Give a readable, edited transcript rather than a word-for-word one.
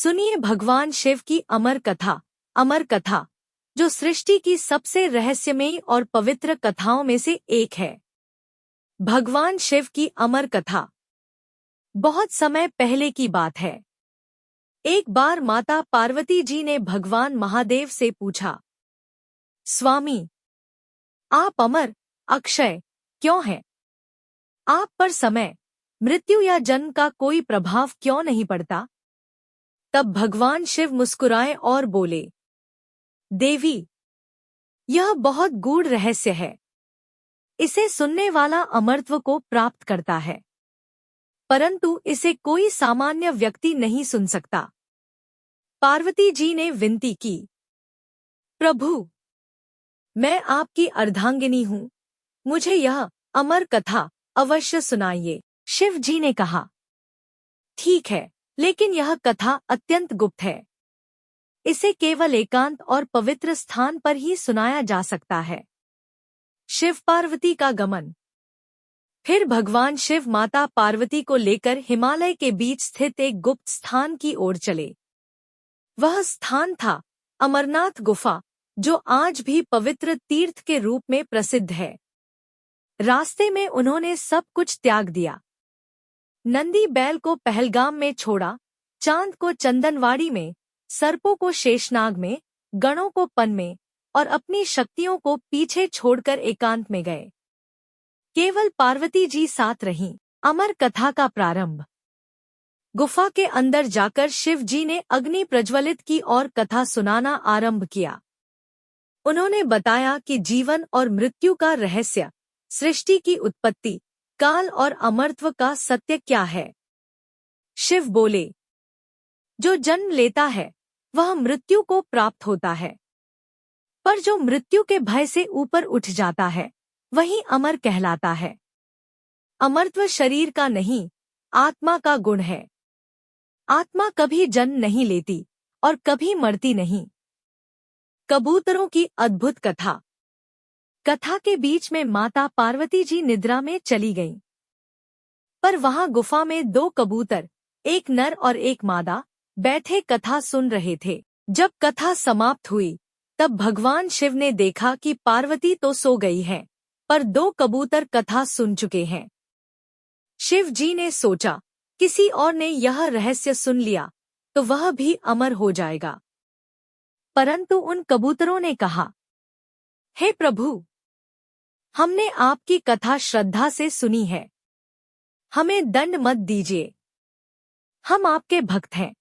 सुनिए भगवान शिव की अमर कथा, जो सृष्टि की सबसे रहस्यमयी और पवित्र कथाओं में से एक है। भगवान शिव की अमर कथा। बहुत समय पहले की बात है। एक बार माता पार्वती जी ने भगवान महादेव से पूछा, स्वामी, आप अमर, अक्षय क्यों हैं? आप पर समय, मृत्यु या जन्म का कोई प्रभाव क्यों नहीं पड़ता? तब भगवान शिव मुस्कुराए और बोले, देवी, यह बहुत गूढ़ रहस्य है। इसे सुनने वाला अमरत्व को प्राप्त करता है, परंतु इसे कोई सामान्य व्यक्ति नहीं सुन सकता। पार्वती जी ने विनती की, प्रभु, मैं आपकी अर्धांगिनी हूँ, मुझे यह अमर कथा अवश्य सुनाइए। शिव जी ने कहा, ठीक है, लेकिन यह कथा अत्यंत गुप्त है। इसे केवल एकांत और पवित्र स्थान पर ही सुनाया जा सकता है। शिव पार्वती का गमन। फिर भगवान शिव माता पार्वती को लेकर हिमालय के बीच स्थित एक गुप्त स्थान की ओर चले। वह स्थान था अमरनाथ गुफा, जो आज भी पवित्र तीर्थ के रूप में प्रसिद्ध है। रास्ते में उन्होंने सब कुछ त्याग दिया। नंदी बैल को पहलगाम में छोड़ा, चांद को चंदनवाड़ी में, सर्पों को शेषनाग में, गणों को पन में और अपनी शक्तियों को पीछे छोड़कर एकांत में गए। केवल पार्वती जी साथ रहीं। अमर कथा का प्रारंभ। गुफा के अंदर जाकर शिव जी ने अग्नि प्रज्वलित की और कथा सुनाना आरंभ किया। उन्होंने बताया कि जीवन और मृत्यु का रहस्य, सृष्टि की उत्पत्ति, काल और अमरत्व का सत्य क्या है। शिव बोले, जो जन्म लेता है वह मृत्यु को प्राप्त होता है, पर जो मृत्यु के भय से ऊपर उठ जाता है वही अमर कहलाता है। अमरत्व शरीर का नहीं, आत्मा का गुण है। आत्मा कभी जन्म नहीं लेती और कभी मरती नहीं। कबूतरों की अद्भुत कथा। कथा के बीच में माता पार्वती जी निद्रा में चली गईं। पर वहां गुफा में दो कबूतर, एक नर और एक मादा, बैठे कथा सुन रहे थे। जब कथा समाप्त हुई तब भगवान शिव ने देखा कि पार्वती तो सो गई है, पर दो कबूतर कथा सुन चुके हैं। शिव जी ने सोचा, किसी और ने यह रहस्य सुन लिया तो वह भी अमर हो जाएगा। परंतु उन कबूतरों ने कहा, हे प्रभु, हमने आपकी कथा श्रद्धा से सुनी है, हमें दंड मत दीजिए। हम आपके भक्त हैं।